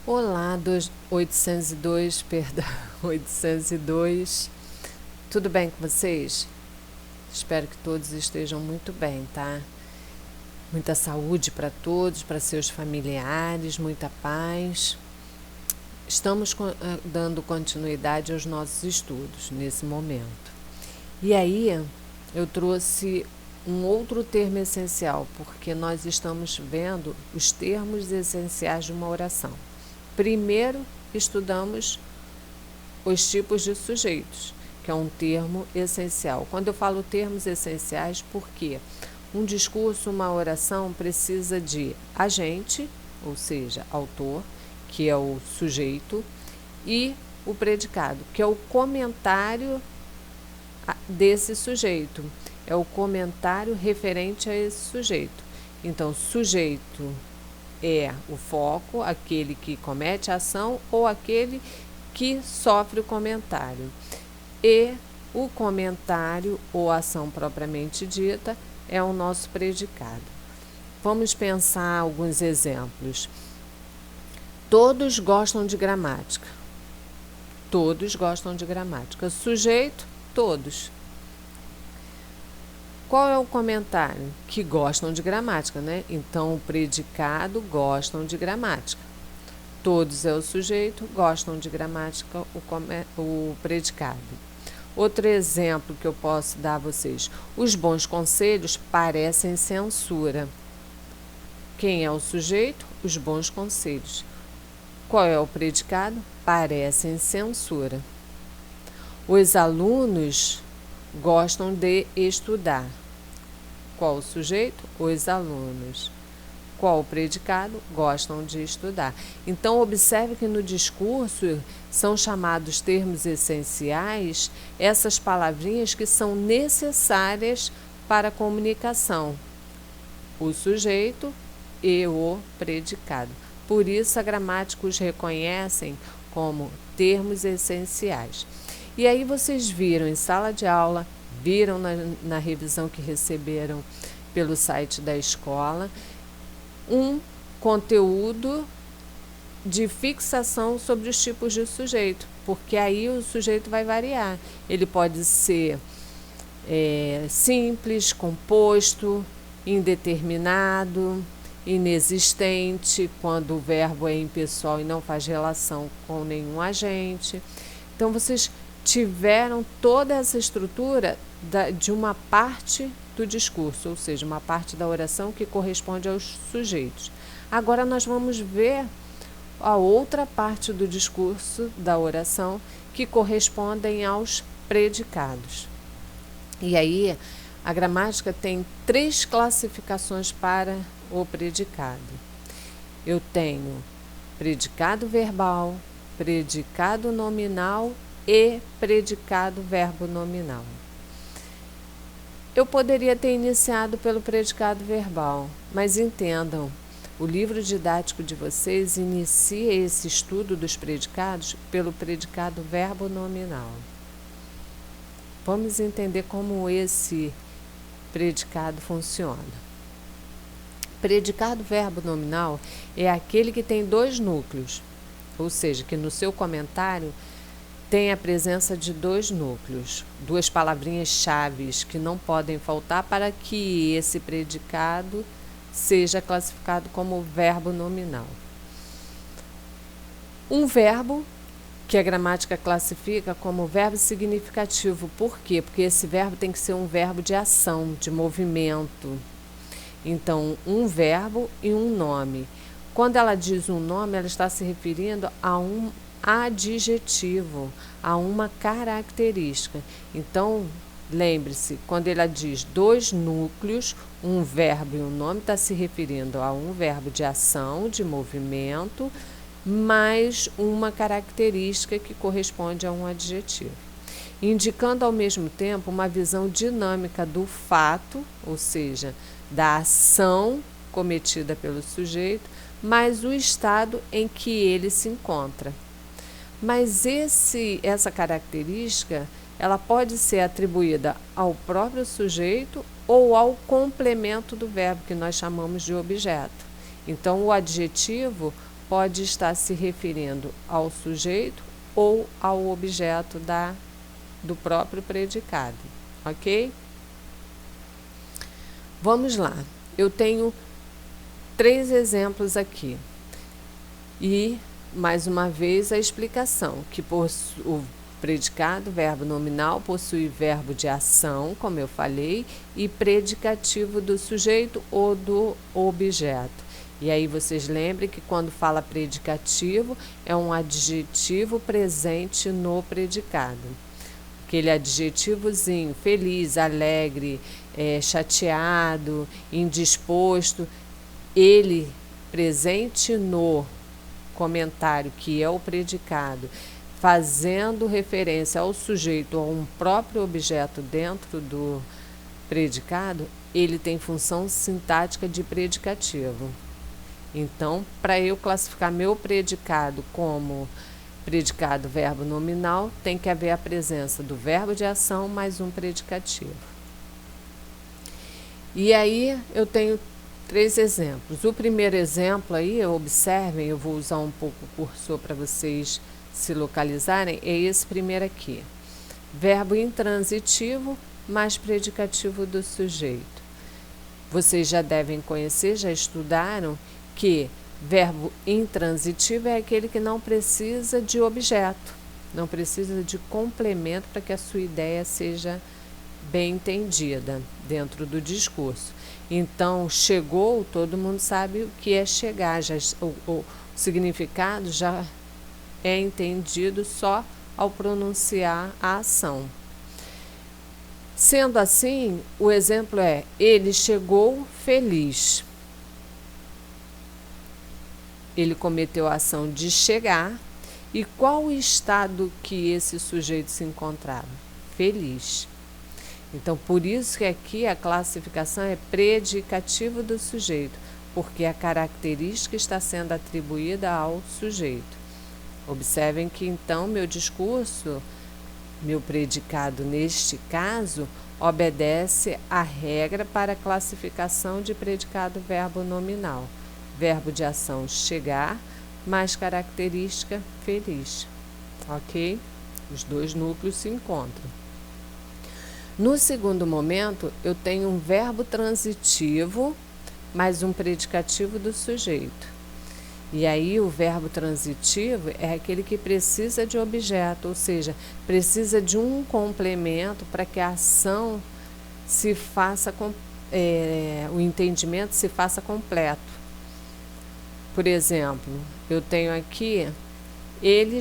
Olá, 802, perdão, 802. Tudo bem com vocês? Espero que todos estejam muito bem, tá? Muita saúde para todos, para seus familiares, muita paz. Estamos dando continuidade aos nossos estudos nesse momento. E aí, eu trouxe um outro termo essencial, porque nós estamos vendo os termos essenciais de uma oração. Primeiro, estudamos os tipos de sujeitos, que é um termo essencial. Quando eu falo termos essenciais, porque um discurso, uma oração precisa de agente, ou seja, autor, que é o sujeito, e o predicado, que é o comentário desse sujeito, é o comentário referente a esse sujeito. Então, sujeito é o foco, aquele que comete a ação ou aquele que sofre o comentário. E o comentário ou ação propriamente dita é o nosso predicado. Vamos pensar alguns exemplos. Todos gostam de gramática. Todos gostam de gramática. Sujeito, todos. Qual é o comentário? Que gostam de gramática, né? Então, o predicado gostam de gramática. Todos é o sujeito, gostam de gramática, o predicado. Outro exemplo que eu posso dar a vocês. Os bons conselhos parecem censura. Quem é o sujeito? Os bons conselhos. Qual é o predicado? Parecem censura. Os alunos gostam de estudar. Qual o sujeito? Os alunos. Qual o predicado? Gostam de estudar. Então, observe que no discurso são chamados termos essenciais essas palavrinhas que são necessárias para a comunicação. O sujeito e o predicado. Por isso, a gramática os reconhecem como termos essenciais. E aí vocês viram em sala de aula, viram na revisão que receberam pelo site da escola, um conteúdo de fixação sobre os tipos de sujeito, porque aí o sujeito vai variar. Ele pode ser simples, composto, indeterminado, inexistente, quando o verbo é impessoal e não faz relação com nenhum agente. Então, vocês tiveram toda essa estrutura de uma parte do discurso, ou seja, uma parte da oração que corresponde aos sujeitos. Agora nós vamos ver a outra parte do discurso da oração que correspondem aos predicados. E aí a gramática tem 3 classificações para o predicado. Eu tenho predicado verbal, predicado nominal e predicado verbo nominal. Eu poderia ter iniciado pelo predicado verbal, mas entendam, o livro didático de vocês inicia esse estudo dos predicados pelo predicado verbo nominal. Vamos entender como esse predicado funciona. Predicado verbo nominal é aquele que tem 2 núcleos, ou seja, que no seu comentário tem a presença de 2 núcleos, 2 palavrinhas-chave que não podem faltar para que esse predicado seja classificado como verbo nominal. Um verbo que a gramática classifica como verbo significativo. Por quê? Porque esse verbo tem que ser um verbo de ação, de movimento. Então, um verbo e um nome. Quando ela diz um nome, ela está se referindo a um adjetivo, a uma característica. Então, lembre-se, quando ela diz 2 núcleos, um verbo e um nome, está se referindo a um verbo de ação, de movimento, mais uma característica que corresponde a um adjetivo, indicando ao mesmo tempo uma visão dinâmica do fato, ou seja, da ação cometida pelo sujeito, mais o estado em que ele se encontra. Mas essa característica, ela pode ser atribuída ao próprio sujeito ou ao complemento do verbo, que nós chamamos de objeto. Então, o adjetivo pode estar se referindo ao sujeito ou ao objeto do próprio predicado, ok? Vamos lá, eu tenho 3 exemplos aqui. E, mais uma vez, a explicação, que o predicado, verbo nominal, possui verbo de ação, como eu falei, e predicativo do sujeito ou do objeto. E aí vocês lembrem que quando fala predicativo, é um adjetivo presente no predicado. Aquele adjetivozinho, feliz, alegre, chateado, indisposto, ele presente no comentário, que é o predicado, fazendo referência ao sujeito ou a um próprio objeto dentro do predicado, ele tem função sintática de predicativo. Então, para eu classificar meu predicado como predicado verbo nominal, tem que haver a presença do verbo de ação mais um predicativo. E aí eu tenho 3 exemplos. O primeiro exemplo aí, observem, eu vou usar um pouco o cursor para vocês se localizarem, é esse primeiro aqui. Verbo intransitivo mais predicativo do sujeito. Vocês já devem conhecer, já estudaram que verbo intransitivo é aquele que não precisa de objeto, não precisa de complemento para que a sua ideia seja bem entendida dentro do discurso. Então, chegou, todo mundo sabe o que é chegar, o significado já é entendido só ao pronunciar a ação. Sendo assim, o exemplo é: ele chegou feliz. Ele cometeu a ação de chegar. E qual o estado que esse sujeito se encontrava? Feliz. Então, por isso que aqui a classificação é predicativo do sujeito, porque a característica está sendo atribuída ao sujeito. Observem que, então, meu discurso, meu predicado neste caso, obedece à regra para a classificação de predicado verbo nominal. Verbo de ação chegar, mais característica feliz. Ok? Os 2 núcleos se encontram. No segundo momento, eu tenho um verbo transitivo mais um predicativo do sujeito. E aí o verbo transitivo é aquele que precisa de objeto, ou seja, precisa de um complemento para que a ação se faça, o entendimento se faça completo. Por exemplo, eu tenho aqui, ele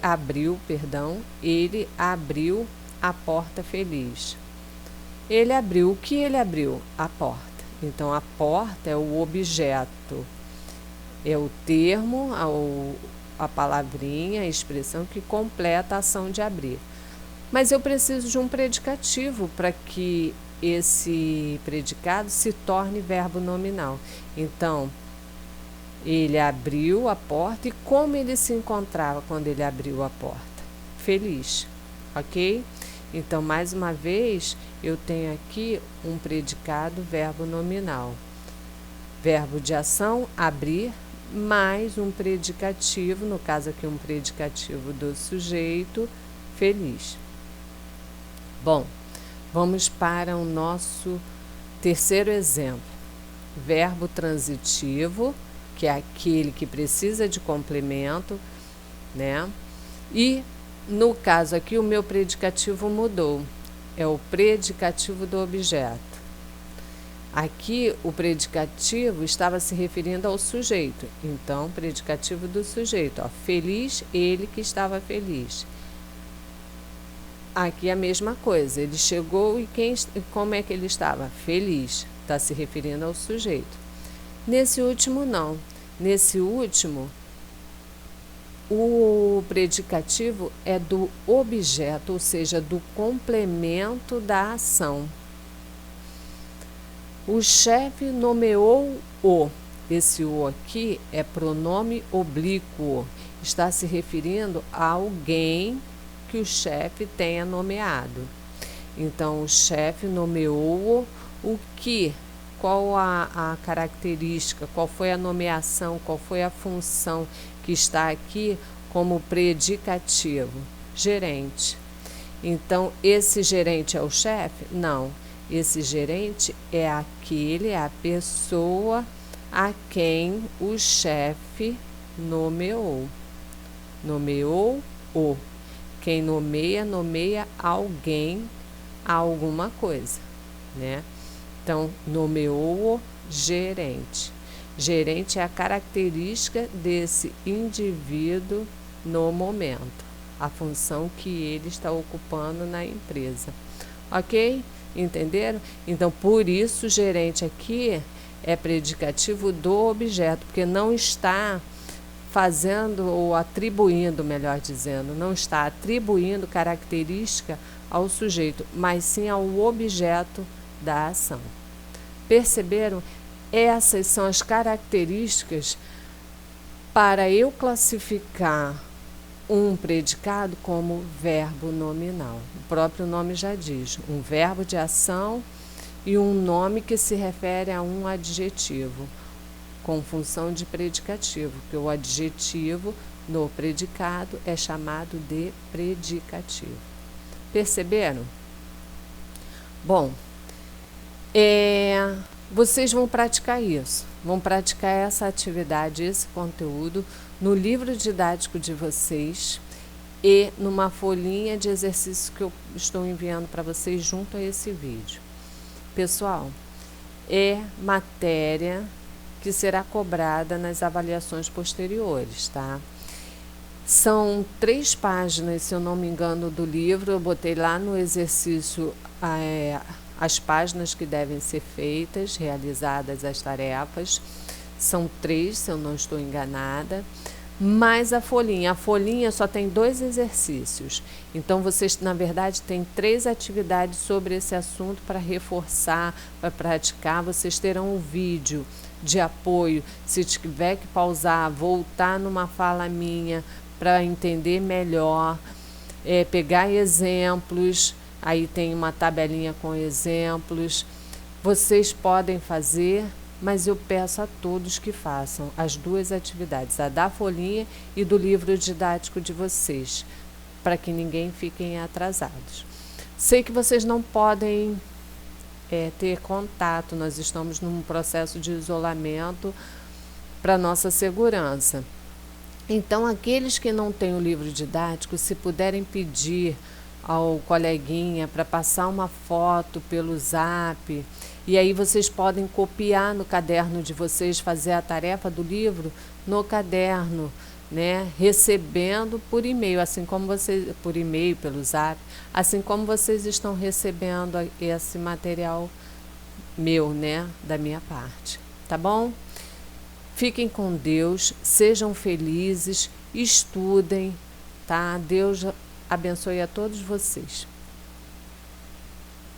abriu a porta feliz. Ele abriu, o que ele abriu? A porta. Então, a porta é o objeto, é o termo, a palavrinha, a expressão que completa a ação de abrir. Mas eu preciso de um predicativo para que esse predicado se torne verbo nominal. Então, ele abriu a porta, e como ele se encontrava quando ele abriu a porta? Feliz, ok? Então, mais uma vez, eu tenho aqui um predicado verbo nominal. Verbo de ação, abrir, mais um predicativo, no caso aqui um predicativo do sujeito, feliz. Bom, vamos para o nosso terceiro exemplo. Verbo transitivo, que é aquele que precisa de complemento, né? E, no caso aqui, o meu predicativo mudou. É o predicativo do objeto. Aqui, o predicativo estava se referindo ao sujeito. Então, predicativo do sujeito. Ó, feliz, ele que estava feliz. Aqui a mesma coisa. Ele chegou e como é que ele estava? Feliz. Está se referindo ao sujeito. Nesse último, não. Nesse último, o predicativo é do objeto, ou seja, do complemento da ação. O chefe nomeou o. Esse o aqui é pronome oblíquo. Está se referindo a alguém que o chefe tenha nomeado. Então, o chefe nomeou o que qual a característica, qual foi a nomeação, qual foi a função que está aqui como predicativo? Gerente. Então, esse gerente é o chefe? Não. Esse gerente é a pessoa a quem o chefe nomeou. Nomeou o. Quem nomeia, nomeia alguém a alguma coisa, né? Então, nomeou o gerente. Gerente é a característica desse indivíduo no momento, a função que ele está ocupando na empresa. Ok? Entenderam? Então, por isso, gerente aqui é predicativo do objeto, porque não está fazendo ou atribuindo, melhor dizendo, não está atribuindo característica ao sujeito, mas sim ao objeto da ação. Perceberam? Essas são as características para eu classificar um predicado como verbo nominal. O próprio nome já diz, um verbo de ação e um nome que se refere a um adjetivo, com função de predicativo, que o adjetivo no predicado é chamado de predicativo. Perceberam? Bom, vocês vão praticar isso, vão praticar essa atividade, esse conteúdo no livro didático de vocês e numa folhinha de exercício que eu estou enviando para vocês junto a esse vídeo. Pessoal, é matéria que será cobrada nas avaliações posteriores, tá? São 3 páginas, se eu não me engano, do livro. Eu botei lá no exercício as páginas que devem ser feitas, realizadas as tarefas. São 3, se eu não estou enganada. Mais a folhinha só tem 2 exercícios. Então, vocês, na verdade, têm 3 atividades sobre esse assunto para reforçar, para praticar. Vocês terão um vídeo de apoio, se tiver que pausar, voltar numa fala minha para entender melhor, pegar exemplos, aí tem uma tabelinha com exemplos. Vocês podem fazer, mas eu peço a todos que façam as 2 atividades, a da folhinha e do livro didático de vocês, para que ninguém fiquem atrasados. Sei que vocês não podem ter contato, nós estamos num processo de isolamento para nossa segurança. Então, aqueles que não têm o livro didático, se puderem pedir ao coleguinha para passar uma foto pelo Zap, e aí vocês podem copiar no caderno de vocês, fazer a tarefa do livro no caderno, né, recebendo por e-mail, assim como vocês, por e-mail, pelo Zap, assim como vocês estão recebendo esse material meu, né, da minha parte, tá bom? Fiquem com Deus, sejam felizes, estudem, tá? Deus abençoe a todos vocês.